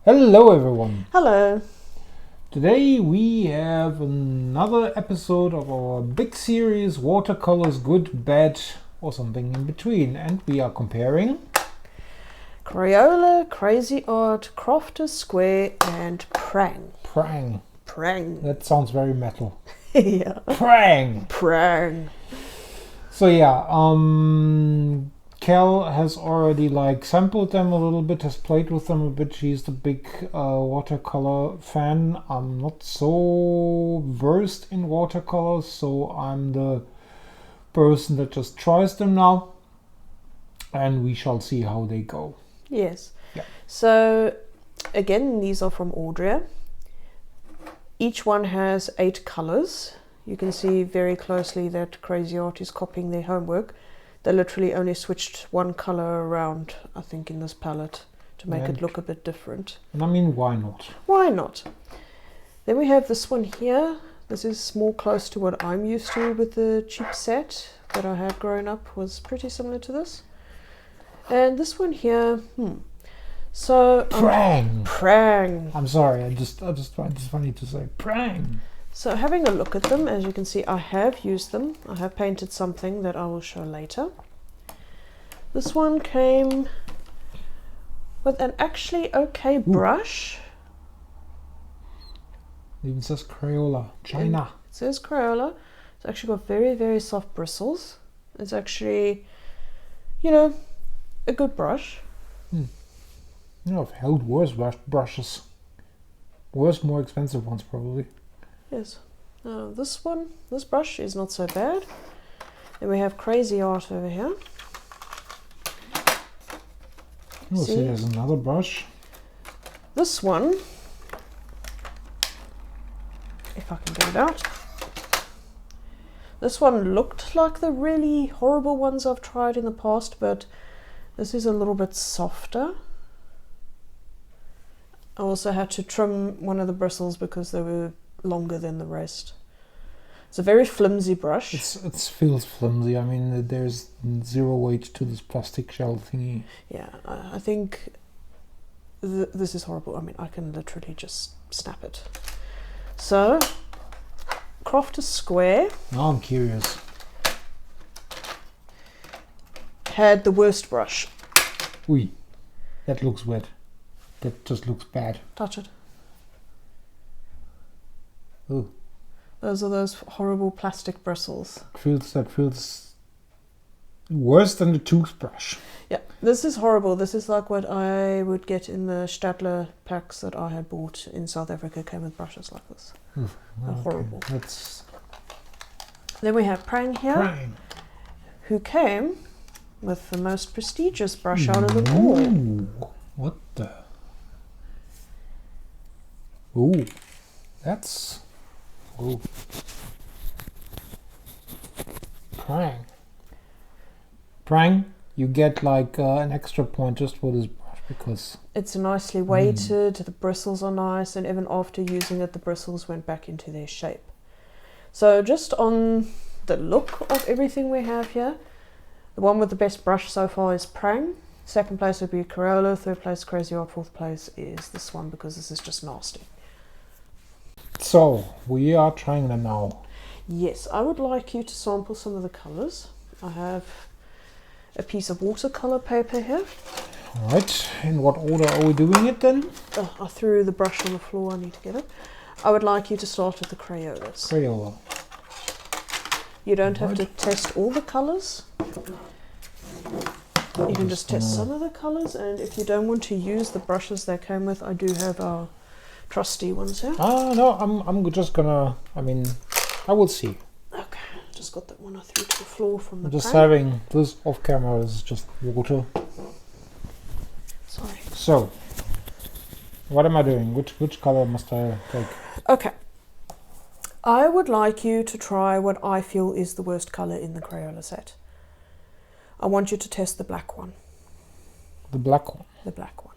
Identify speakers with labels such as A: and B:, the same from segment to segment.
A: Hello everyone!
B: Hello.
A: Today we have another episode of our big series Watercolors Good, Bad or something in between, and we are comparing
B: Crayola, Cra-Z-Art, Crafter's Square and Prang.
A: Prang.
B: Prang.
A: That sounds very metal.
B: Yeah.
A: Prang!
B: Prang.
A: So yeah, Cal has already sampled them a little bit, has played with them a bit. She's the big watercolor fan. I'm not so versed in watercolors, so I'm the person that just tries them now, and we shall see how they go.
B: Yes.
A: Yeah.
B: So again, these are from Audrey. Each one has 8 colors. You can see very closely that Cra-Z-Art is copying their homework. They literally only switched one color around, I think, in this palette to make it look a bit different.
A: And I mean, why not?
B: Why not? Then we have this one here. This is more close to what I'm used to with the cheap set that I had growing up, was pretty similar to this. And this one here, so
A: Prang!
B: Prang.
A: I'm sorry, I just find this funny to say Prang!
B: So having a look at them, as you can see, I have used them. I have painted something that I will show later. This one came with an actually okay brush.
A: It even says Crayola, China.
B: It says Crayola. It's actually got very, very soft bristles. It's actually, a good brush.
A: I've held worse brushes. Worse, more expensive ones probably.
B: Yes. This brush is not so bad. Then we have Cra-Z-Art over here.
A: Oh, see, there's another brush.
B: This one, if I can get it out. This one looked like the really horrible ones I've tried in the past, but this is a little bit softer. I also had to trim one of the bristles because they were longer than the rest. It's a very flimsy brush.
A: It feels flimsy. I mean, there's zero weight to this plastic shell thingy.
B: Yeah, I think this is horrible. I mean, I can literally just snap it. So, Crafter's Square.
A: Now I'm curious.
B: Had the worst brush.
A: Ui, that looks wet. That just looks bad.
B: Touch it.
A: Oh.
B: Those are those horrible plastic bristles.
A: That feels worse than the toothbrush.
B: Yeah, this is horrible. This is like what I would get in the Stadler packs that I had bought in South Africa. Came with brushes like this.
A: Okay.
B: Horrible.
A: That's
B: Then we have Prang here,
A: Prang.
B: who came with the most prestigious brush out of them all.
A: What the? Ooh, that's... Ooh. Prang. Prang, you get an extra point just for this brush because...
B: It's nicely weighted, the bristles are nice, and even after using it, the bristles went back into their shape. So just on the look of everything we have here, the one with the best brush so far is Prang. Second place would be Crayola, third place Cra-Z-Art, fourth place is this one because this is just nasty.
A: So, we are trying them now.
B: Yes, I would like you to sample some of the colours. I have a piece of watercolour paper here.
A: Alright, in what order are we doing it then?
B: Oh, I threw the brush on the floor, I need to get it. I would like you to start with the Crayolas.
A: Crayola.
B: You don't have to test all the colours. You can just test some of the colours, and if you don't want to use the brushes they came with, I do have our trusty ones here.
A: No, I'm just gonna, I will see.
B: Okay, just got that one I threw to the floor from the
A: Just
B: Prang.
A: having this off camera is just water.
B: Sorry.
A: So, what am I doing? Which color must I take?
B: Okay. I would like you to try what I feel is the worst colour in the Crayola set. I want you to test the black one.
A: The black one.
B: The black one.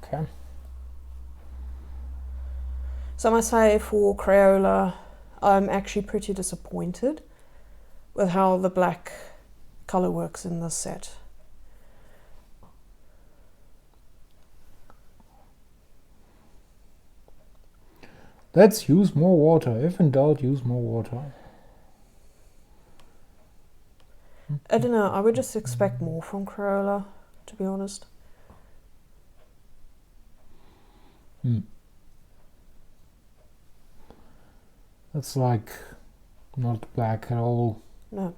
A: Okay.
B: So I must say for Crayola, I'm actually pretty disappointed with how the black colour works in this set.
A: Let's use more water. If in doubt, use more water.
B: I don't know, I would just expect more from Crayola, to be honest.
A: That's like not black at all.
B: No.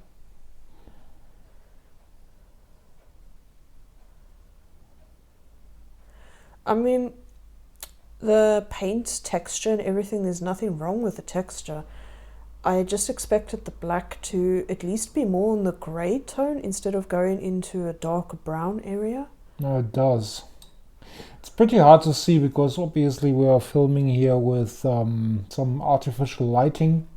B: I mean, the paint texture and everything, there's nothing wrong with the texture. I just expected the black to at least be more in the grey tone instead of going into a darker brown area.
A: No, it does. It's pretty hard to see because obviously we are filming here with some artificial lighting.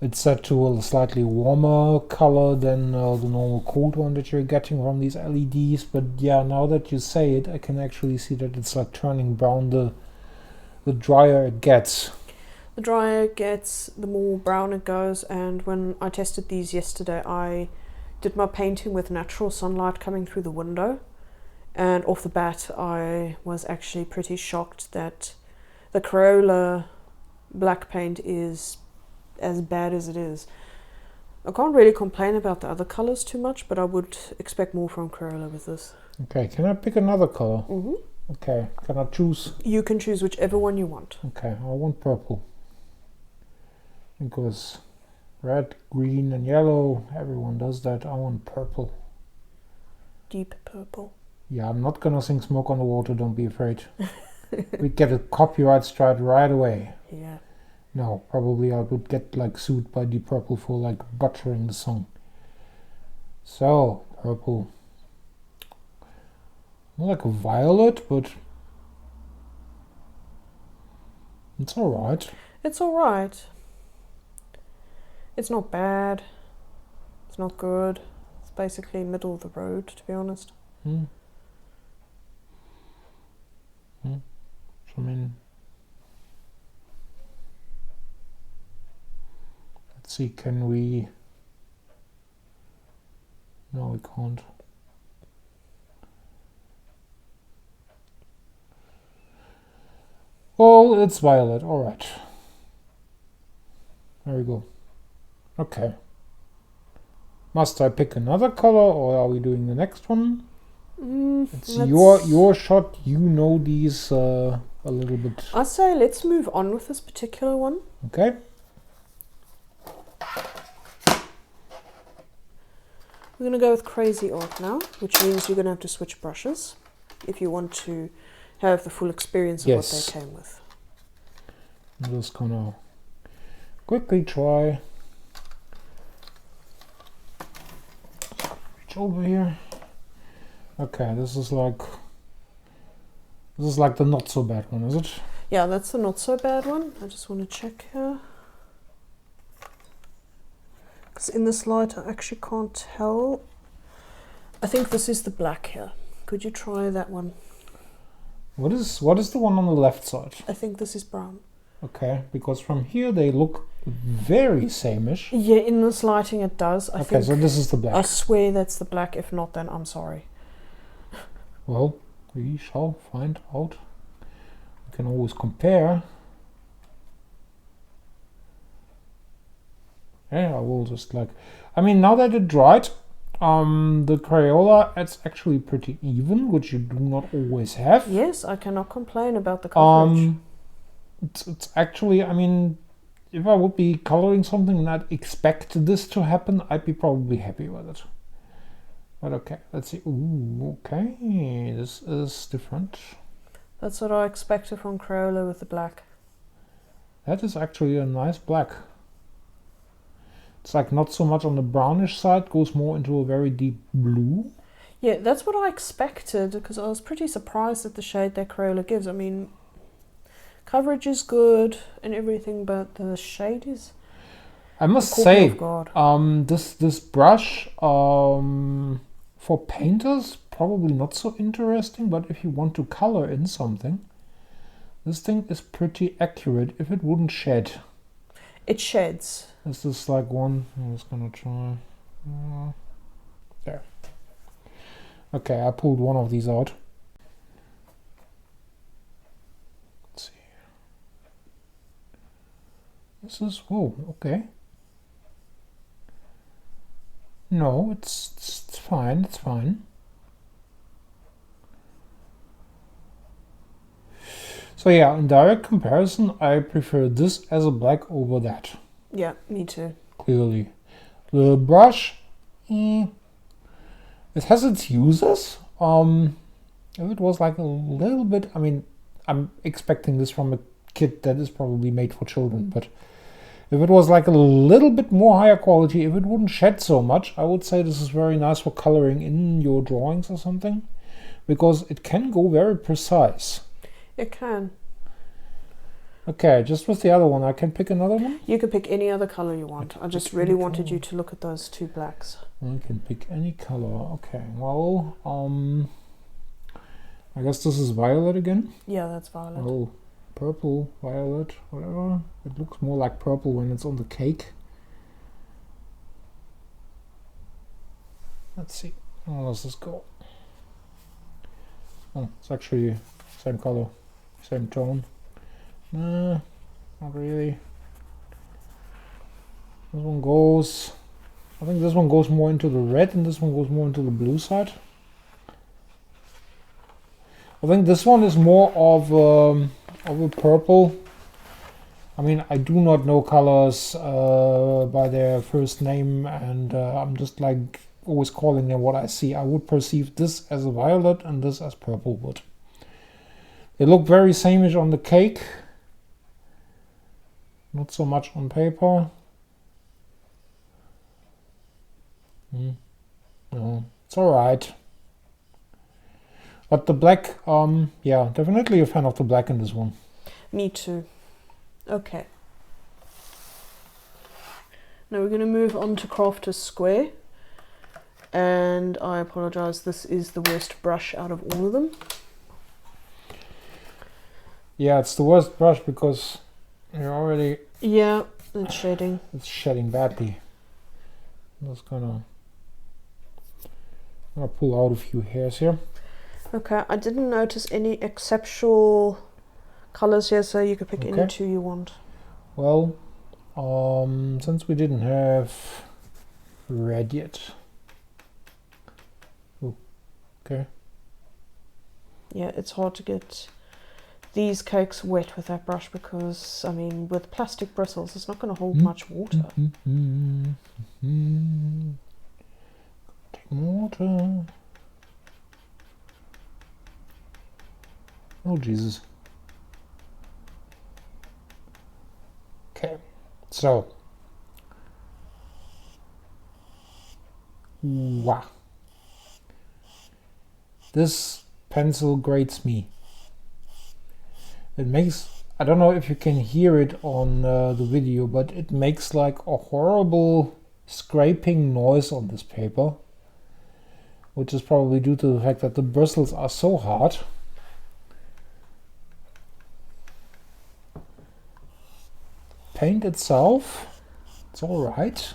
A: It's set to a slightly warmer color than the normal cold one that you're getting from these LEDs. But yeah, now that you say it, I can actually see that it's like turning brown the drier it gets.
B: The drier it gets, the more brown it goes, and when I tested these yesterday, I did my painting with natural sunlight coming through the window, and off the bat I was actually pretty shocked that the Crayola black paint is as bad as it is. I can't really complain about the other colours too much, but I would expect more from Crayola with this.
A: Okay, can I pick another color?
B: Mm-hmm.
A: Okay, can I choose?
B: You can choose whichever one you want.
A: Okay, I want purple. Because red, green and yellow, everyone does that. I want purple.
B: Deep purple.
A: Yeah, I'm not gonna sing Smoke on the Water, don't be afraid. We'd get a copyright strike right away.
B: Yeah.
A: No, probably I would get like sued by Deep Purple for like butchering the song. So, purple. More like a violet, but it's alright.
B: It's alright. It's not bad. It's not good. It's basically middle of the road, to be honest.
A: So, I mean, let's see, can we... No, we can't. Oh, it's violet, alright. There we go. Okay. Must I pick another color or are we doing the next one? It's your shot, you know these a little bit.
B: I say let's move on with this particular one.
A: Okay.
B: We're going to go with Cra-Z-Art now, which means you're going to have to switch brushes if you want to have the full experience of what they came with.
A: I'm just gonna quickly try. Reach over here. Okay, this is like the not so bad one, is it?
B: Yeah, that's the not so bad one. I just want to check here. Because in this light I actually can't tell. I think this is the black here. Could you try that one?
A: What is the one on the left side?
B: I think this is brown.
A: Okay, because from here they look very same-ish.
B: Yeah, in this lighting it does. I think,
A: so this is the black.
B: I swear that's the black. If not, then I'm sorry.
A: Well, we shall find out. We can always compare. Yeah, I will just like... I mean, now that it dried, the Crayola, it's actually pretty even, which you do not always have.
B: Yes, I cannot complain about the coverage.
A: It's actually, I mean, if I would be coloring something and I'd expect this to happen, I'd be probably happy with it. But okay, let's see. Ooh, okay, this is different.
B: That's what I expected from Crayola with the black.
A: That is actually a nice black. It's like not so much on the brownish side, goes more into a very deep blue.
B: Yeah, that's what I expected, because I was pretty surprised at the shade that Crayola gives. I mean, coverage is good and everything, but the shade is...
A: I must say, this brush for painters probably not so interesting, but if you want to color in something, this thing is pretty accurate if it wouldn't shed.
B: It sheds.
A: This is like one. I'm just gonna try. There. Okay, I pulled one of these out. Let's see. This is, whoa, okay. No, it's fine, it's fine. So yeah, in direct comparison, I prefer this as a black over that.
B: Yeah, me too.
A: Clearly. The brush, it has its uses. If it was like a little bit, I mean, I'm expecting this from a kit that is probably made for children, but if it was like a little bit more higher quality, if it wouldn't shed so much, I would say this is very nice for coloring in your drawings or something, because it can go very precise.
B: It can.
A: Okay, just with the other one, I can pick another one?
B: You can pick any other color you want. I just really wanted you to look at those two blacks.
A: I can pick any color. Okay, well, I guess this is violet again?
B: Yeah, that's violet.
A: Oh, purple, violet, whatever. It looks more like purple when it's on the cake. Let's see. How does this go? Oh, it's actually same color, same tone. Nah, not really. This one goes... I think this one goes more into the red and this one goes more into the blue side. I think this one is more of a purple. I mean, I do not know colors by their first name, and I'm just like always calling them what I see. I would perceive this as a violet and this as purple wood. They look very sameish on the cake, not so much on paper. No, it's alright. But the black, yeah, definitely a fan of the black in this one.
B: Me too. Okay. Now we're going to move on to Crafter's Square. And I apologize, this is the worst brush out of all of them.
A: Yeah, it's the worst brush because you're already...
B: Yeah, it's shading.
A: It's shedding badly. I'm just gonna pull out a few hairs here.
B: Okay, I didn't notice any exceptional colors here, so you could pick any two you want.
A: Well, since we didn't have red yet. Ooh, okay.
B: Yeah, it's hard to get these cakes wet with that brush because, I mean, with plastic bristles, it's not going to hold much water.
A: Take water. Oh, Jesus. Okay, so. Wow. This pencil grates me. It makes, I don't know if you can hear it on the video, but it makes like a horrible scraping noise on this paper, which is probably due to the fact that the bristles are so hard. Paint itself, it's alright.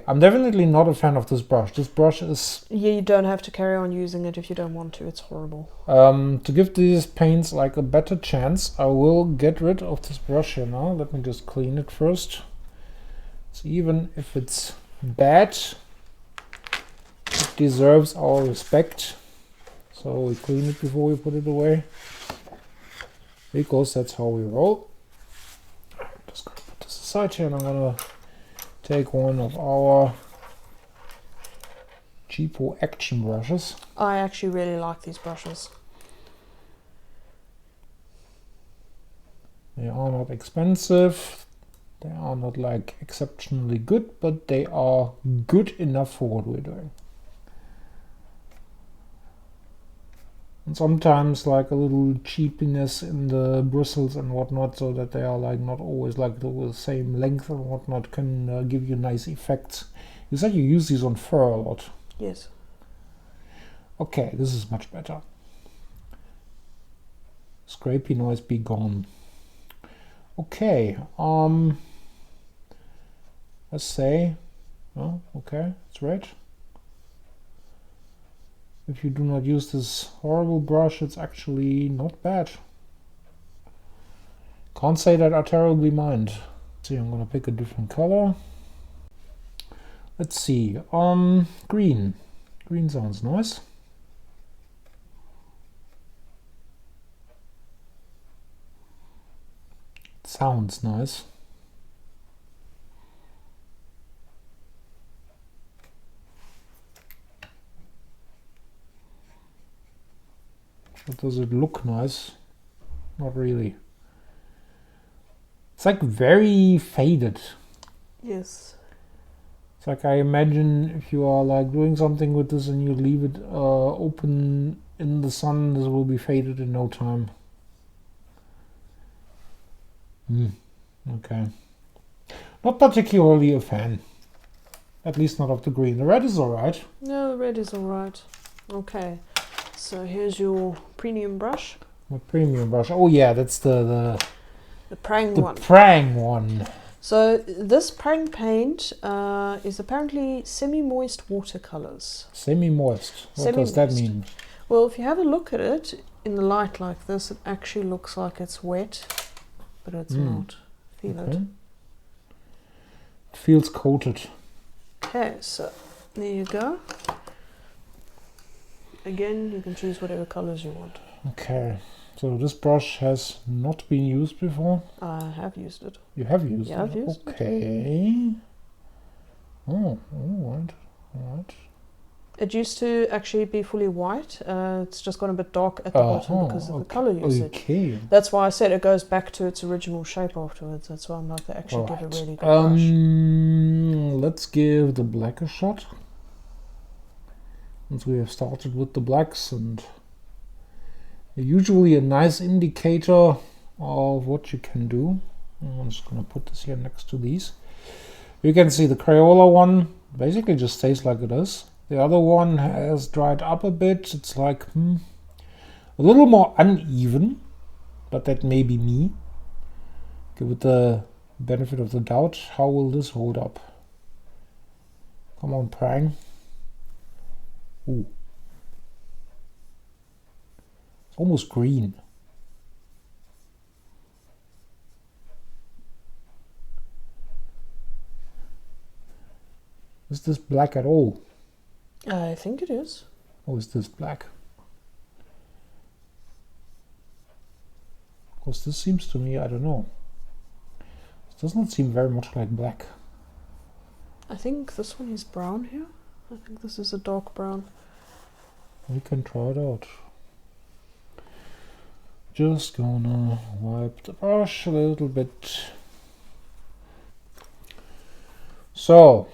A: I'm definitely not a fan of this brush. This brush is...
B: Yeah, you don't have to carry on using it if you don't want to. It's horrible.
A: To give these paints like a better chance, I will get rid of this brush here now. Let me just clean it first. So even if it's bad, it deserves our respect. So we clean it before we put it away, because that's how we roll. Just gonna put this aside here, and I'm gonna take one of our cheapo action brushes.
B: I actually really like these brushes.
A: They are not expensive, they are not like exceptionally good, but they are good enough for what we're doing. And sometimes like a little cheapiness in the bristles and whatnot, so that they are like not always like the same length and whatnot, can give you nice effects. You said you use these on fur a lot.
B: Yes.
A: Okay, this is much better. Scrapey noise be gone. Okay, let's say, oh, okay, it's red. If you do not use this horrible brush, it's actually not bad. Can't say that I terribly mind. See, I'm gonna pick a different color. Let's see. Green. Green sounds nice. It sounds nice. But does it look nice? Not really. It's like very faded.
B: Yes.
A: It's like I imagine if you are like doing something with this and you leave it open in the sun, this will be faded in no time. Okay. Not particularly a fan. At least not of the green. The red is alright.
B: No, the red is alright. Okay. So here's your premium brush.
A: My premium brush. Oh yeah, that's the
B: Prang one.
A: The Prang one.
B: So this Prang paint is apparently semi-moist watercolors.
A: Semi-moist. What does that mean?
B: Well, if you have a look at it in the light like this, it actually looks like it's wet, but it's not. Feel it.
A: It feels coated.
B: Okay, so there you go. Again, you can choose whatever colors you want.
A: Okay, so this brush has not been used before.
B: I have used it.
A: You have used it?
B: Yeah, I've used it.
A: Okay. Oh, alright. Alright.
B: It used to actually be fully white. It's just gone a bit dark at the bottom because of the color usage.
A: Okay.
B: That's why I said it goes back to its original shape afterwards. That's why I'm like, they actually give a really good brush.
A: Let's give the black a shot. Once we have started with the blacks, and usually a nice indicator of what you can do. I'm just going to put this here next to these. You can see the Crayola one basically just stays like it is. The other one has dried up a bit. It's like a little more uneven, but that may be me. Give it the benefit of the doubt. How will this hold up? Come on, Prang. Ooh. It's almost green. Is this black at all?
B: I think it is.
A: Or is this black? Because this seems to me, I don't know. It does not seem very much like black.
B: I think this one is brown here. I think this is a dark brown.
A: We can try it out. Just gonna wipe the brush a little bit. So,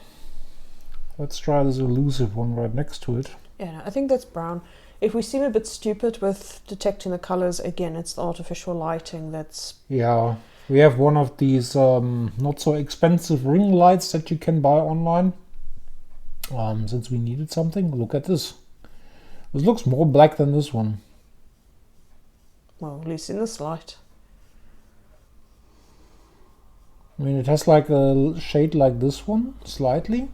A: let's try this elusive one right next to it.
B: Yeah, no, I think that's brown. If we seem a bit stupid with detecting the colors, again, it's the artificial lighting that's...
A: Yeah, we have one of these not so expensive ring lights that you can buy online. Since we needed something, look at this. This looks more black than this one.
B: Well, at least in this light.
A: I mean, it has like a shade like this one, slightly.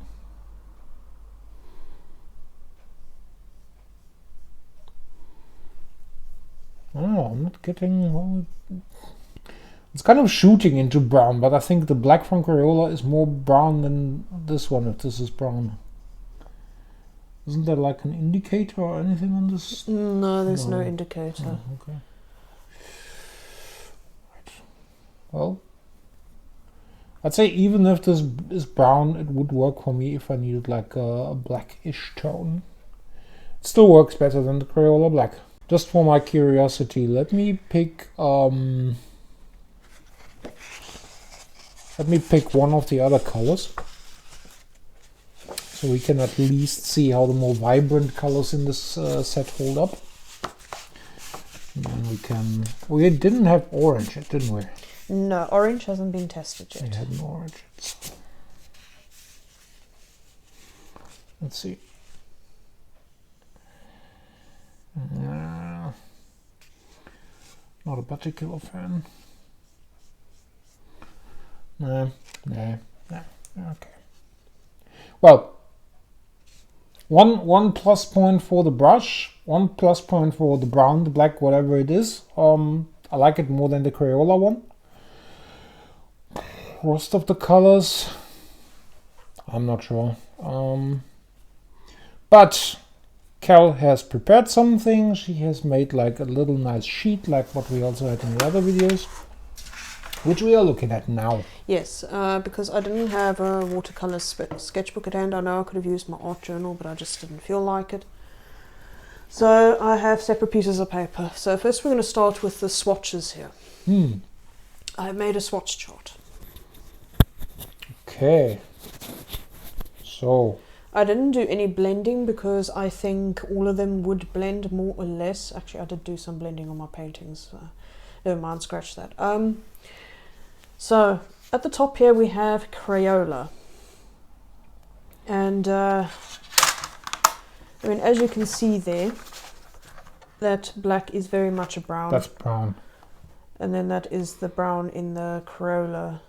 A: Oh, I'm not getting... Well, it's kind of shooting into brown, but I think the black from Crayola is more brown than this one, if this is brown. Isn't there like an indicator or anything on this?
B: No, there's no indicator.
A: Oh, okay. Right. Well, I'd say even if this is brown, it would work for me if I needed like a blackish tone. It still works better than the Crayola black. Just for my curiosity, let me pick one of the other colors, so we can at least see how the more vibrant colors in this set hold up. And then we can... We didn't have orange yet, didn't we?
B: No, orange hasn't been tested yet.
A: We had no orange yet. Let's see. Not a particular fan. No. Okay. Well, one plus point for the brush, one plus point for the brown, the black, whatever it is. I like it more than the Crayola one. rest of the colors, I'm not sure. But Cal has prepared something. She has made like a little nice sheet, like what we also had in the other videos, which we are looking at now.
B: Yes, because I didn't have a watercolor sketchbook at hand. I know I could have used my art journal, but I just didn't feel like it. So I have separate pieces of paper. So first we're going to start with the swatches here. I made a swatch chart.
A: Okay. So
B: I didn't do any blending because I think all of them would blend more or less. Actually, I did do some blending on my paintings. Never mind, scratch that. So at the top here we have Crayola. And I mean, as you can see there, that black is very much a brown.
A: that's brown.
B: And then that is the brown in the Crayola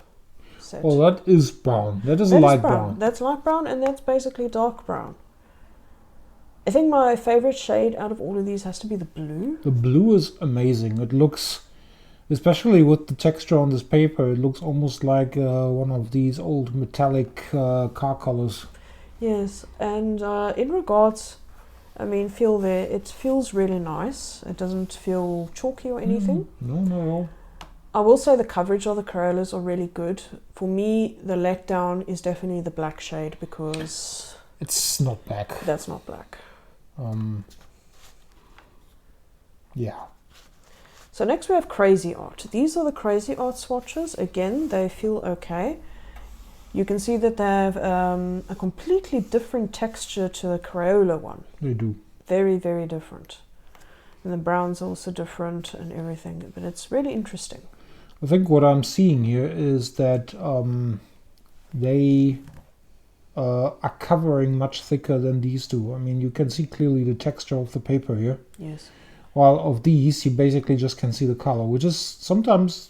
B: set.
A: Well, that is brown. That is
B: That
A: light
B: is
A: brown.
B: That's light brown, and that's basically dark brown. I think my favorite shade out of all of these has to be the blue.
A: The blue is amazing. It looks, especially with the texture on this paper, it looks almost like one of these old metallic car colors.
B: Yes, and in regards, I mean, feel there, it feels really nice. It doesn't feel chalky or anything.
A: No, no.
B: I will say the coverage of the Crayolas are really good. For me, the letdown is definitely the black shade because
A: It's not black.
B: that's not black.
A: Yeah.
B: So next we have Cra-Z-Art. These are the Cra-Z-Art swatches. Again, they feel okay. You can see that they have a completely different texture to the Crayola one.
A: They do.
B: Very, very different. And the brown's also different and everything, but it's really interesting.
A: I think what I'm seeing here is that they are covering much thicker than these do. I mean, you can see clearly the texture of the paper here.
B: Yes.
A: While of these, you basically just can see the color, which is sometimes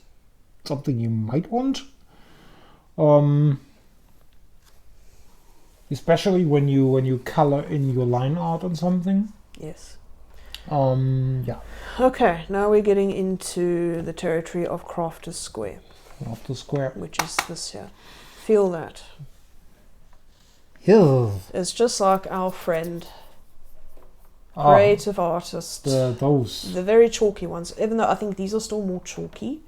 A: something you might want. Especially when you color in your line art on something.
B: Yes.
A: Yeah.
B: Okay, now we're getting into the territory of Crafter's Square,
A: Off the square.
B: which is this here. Feel that.
A: Yeah.
B: It's just like our friend, creative artist.
A: Those.
B: The very chalky ones, even though I think these are still more chalky.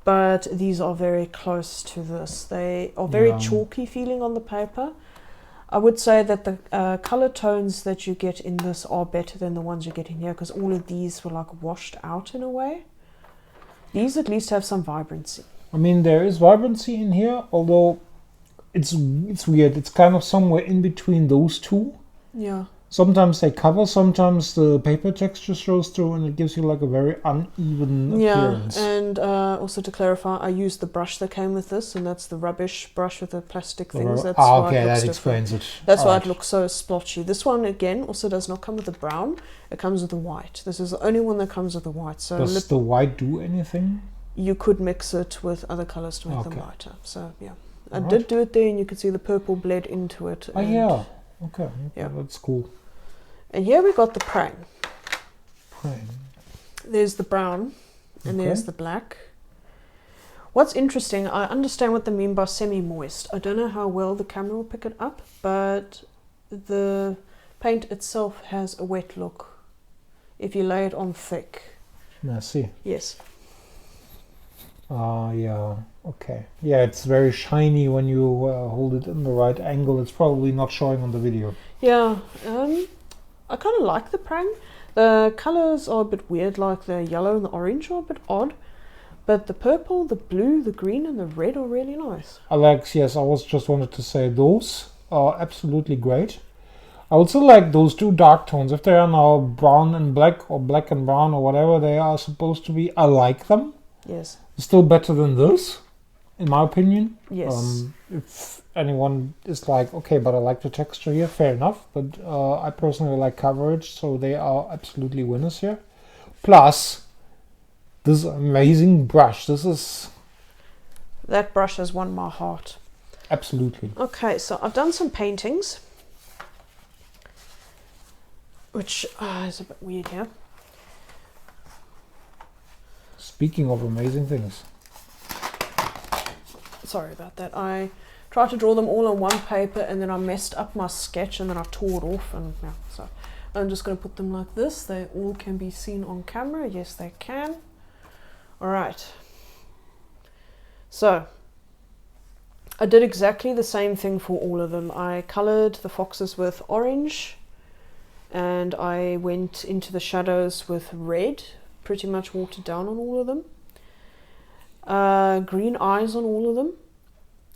B: But these are very close to this. They are very chalky feeling on the paper. I would say that the color tones that you get in this are better than the ones you get in here because all of these were like washed out in a way. These at least have some vibrancy.
A: I mean, there is vibrancy in here, although it's weird. It's kind of somewhere in between those two.
B: Yeah.
A: Sometimes they cover, sometimes the paper texture shows through and it gives you like a very uneven appearance.
B: Yeah, and also to clarify, I used the brush that came with this, and that's the rubbish brush with the plastic things. That's why
A: okay,
B: it looks
A: that
B: different.
A: explains it.
B: That's why it looks so splotchy. This one, again, also does not come with the brown. It comes with the white. This is the only one that comes with the white. So
A: does the white do anything?
B: You could mix it with other colors to make them lighter. So, yeah. I
A: Alright.
B: did do it there, and you can see the purple bled into it.
A: Oh, yeah. Okay.
B: Yeah.
A: That's cool.
B: And here we got the Prang.
A: Prang.
B: There's the brown, and
A: Okay.
B: there's the black. What's interesting, I understand what they mean by semi-moist. I don't know how well the camera will pick it up, but the paint itself has a wet look if you lay it on thick.
A: I see.
B: Yes.
A: Yeah. Okay. Yeah, it's very shiny when you hold it in the right angle. It's probably not showing on the video.
B: Yeah. I kind of like the Prang. The colors are a bit weird, like the yellow and the orange are a bit odd. But the purple, the blue, the green and the red are really nice.
A: Alex, yes, I was just wanted to say those are absolutely great. I also like those two dark tones. If they are now brown and black or black and brown or whatever they are supposed to be, I like them.
B: Yes.
A: Still better than this, in my opinion.
B: Yes.
A: If anyone is like, okay, but I like the texture here, fair enough. But I personally like coverage, so they are absolutely winners here. Plus, this amazing brush.
B: That brush has won my heart.
A: Absolutely.
B: Okay, so I've done some paintings, which is a bit weird here.
A: Speaking of amazing things.
B: sorry about that. I tried to draw them all on one paper and then I messed up my sketch and then I tore it off, and yeah, so I'm just going to put them like this. They all can be seen on camera. Yes, they can. All right. So I did exactly the same thing for all of them. I colored the foxes with orange and I went into the shadows with red, pretty much watered down on all of them. Green eyes on all of them.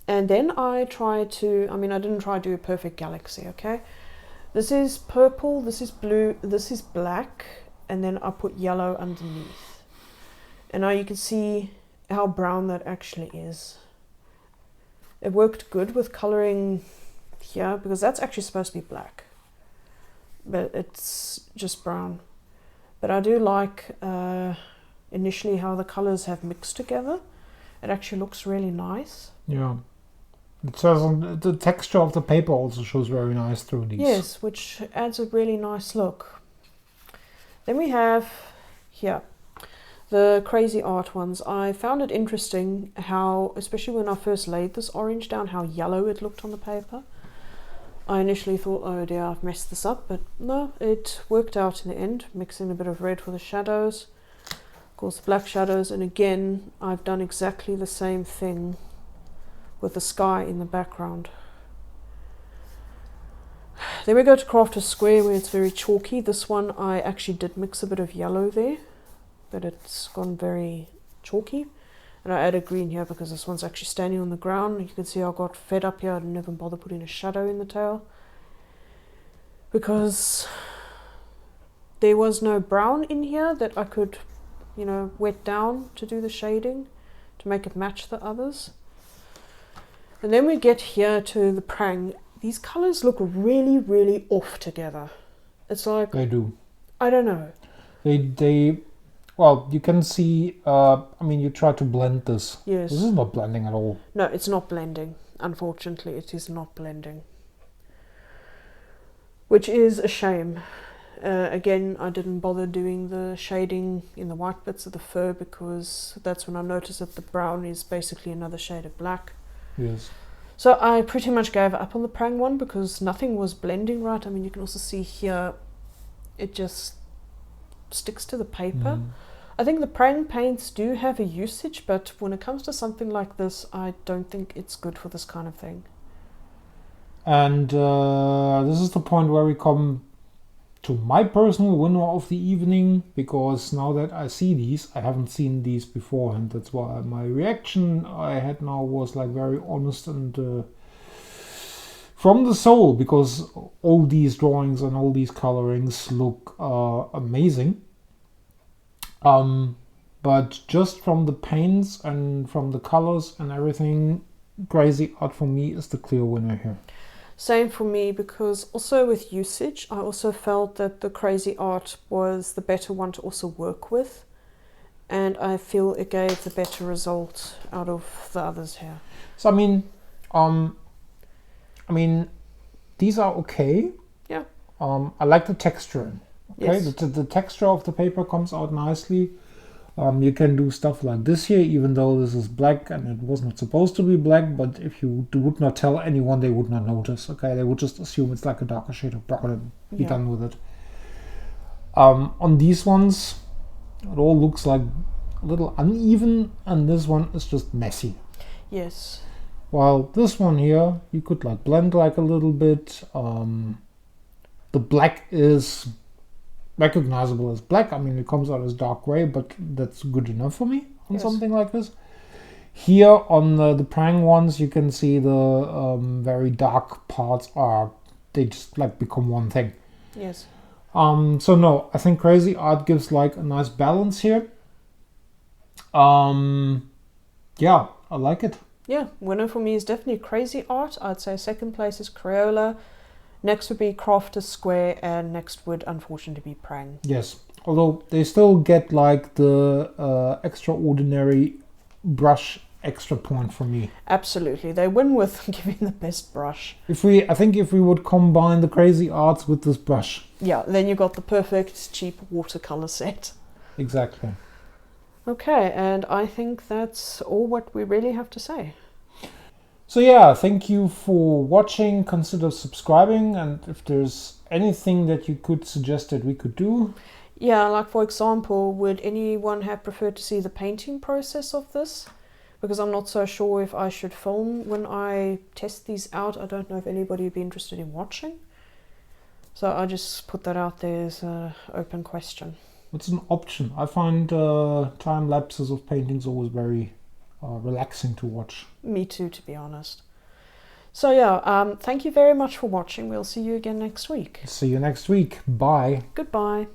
B: And then I tried to, I didn't try to do a perfect galaxy, okay? This is purple, this is blue, this is black, and then I put yellow underneath. And now you can see how brown that actually is. It worked good with coloring here because that's actually supposed to be black, but it's just brown. But I do like initially how the colors have mixed together. It actually looks really nice.
A: Yeah. It says on the texture of the paper also shows very nice through these.
B: Yes, which adds a really nice look. Then we have here the Cra-Z-Art ones. I found it interesting how, especially when I first laid this orange down, how yellow it looked on the paper. I initially thought, oh dear, I've messed this up, but no, it worked out in the end, mixing a bit of red for the shadows, of course the black shadows, and again, I've done exactly the same thing with the sky in the background. Then we go to Craft a Square where it's very chalky. This one I actually did mix a bit of yellow there, but it's gone very chalky. And I added green here because this one's actually standing on the ground. You can see I got fed up here. I didn't even bother putting a shadow in the tail because there was no brown in here that I could, you know, wet down to do the shading to make it match the others. And then we get here to the Prang. These colors look really, really off together. It's like...
A: They do.
B: I don't know.
A: They well, you can see, you try to blend this.
B: Yes.
A: This is not blending at all.
B: No, it's not blending. Unfortunately, it is not blending. Which is a shame. Again, I didn't bother doing the shading in the white bits of the fur because that's when I noticed that the brown is basically another shade of black.
A: Yes.
B: So I pretty much gave up on the Prang one because nothing was blending right. I mean, you can also see here, it just sticks to the paper. I think the Prang paints do have a usage, but when it comes to something like this, I don't think it's good for this kind of thing.
A: And this is the point where we come to my personal winner of the evening, because now that I see these, I haven't seen these before, and that's why my reaction I had now was like very honest and from the soul, because all these drawings and all these colorings look amazing. But just from the paints and from the colors and everything, Cra-Z-Art for me is the clear winner here.
B: Same for me, because also with usage, I also felt that the Cra-Z-Art was the better one to also work with, and I feel it gave the better result out of the others here.
A: So these are okay.
B: Yeah.
A: I like the texture. Okay,
B: yes.
A: the texture of the paper comes out nicely. You can do stuff like this here, even though this is black and it was not supposed to be black, but if you would not tell anyone, they would not notice. Okay, they would just assume it's like a darker shade of brown and be done with it. On these ones, it all looks like a little uneven, and this one is just messy.
B: Yes.
A: While this one here, you could like blend like a little bit. The black is recognizable as black. I mean, it comes out as dark gray, but that's good enough for me on something like this. Here on the Prang ones, you can see the very dark parts they just like become one thing.
B: Yes.
A: So no, I think Cra-Z-Art gives like a nice balance here. Yeah, I like it.
B: Yeah, winner for me is definitely Cra-Z-Art. I'd say second place is Crayola. Next would be Craft a Square, and next would unfortunately be Prang.
A: Yes, although they still get like the extraordinary brush extra point for me.
B: Absolutely, they win with giving the best brush.
A: I think if we would combine the Cra-Z-Arts with this brush.
B: Yeah, then you got the perfect cheap watercolor set.
A: Exactly.
B: Okay, and I think that's all what we really have to say.
A: So yeah, thank you for watching. Consider subscribing, and if there's anything that you could suggest that we could do.
B: Yeah, like for example, would anyone have preferred to see the painting process of this? Because I'm not so sure if I should film when I test these out. I don't know if anybody would be interested in watching. So I just put that out there as an open question.
A: It's an option. I find time lapses of paintings always very relaxing to watch.
B: Me too, to be honest. So yeah, thank you very much for watching. We'll see you again next week.
A: See you next week. Bye.
B: Goodbye.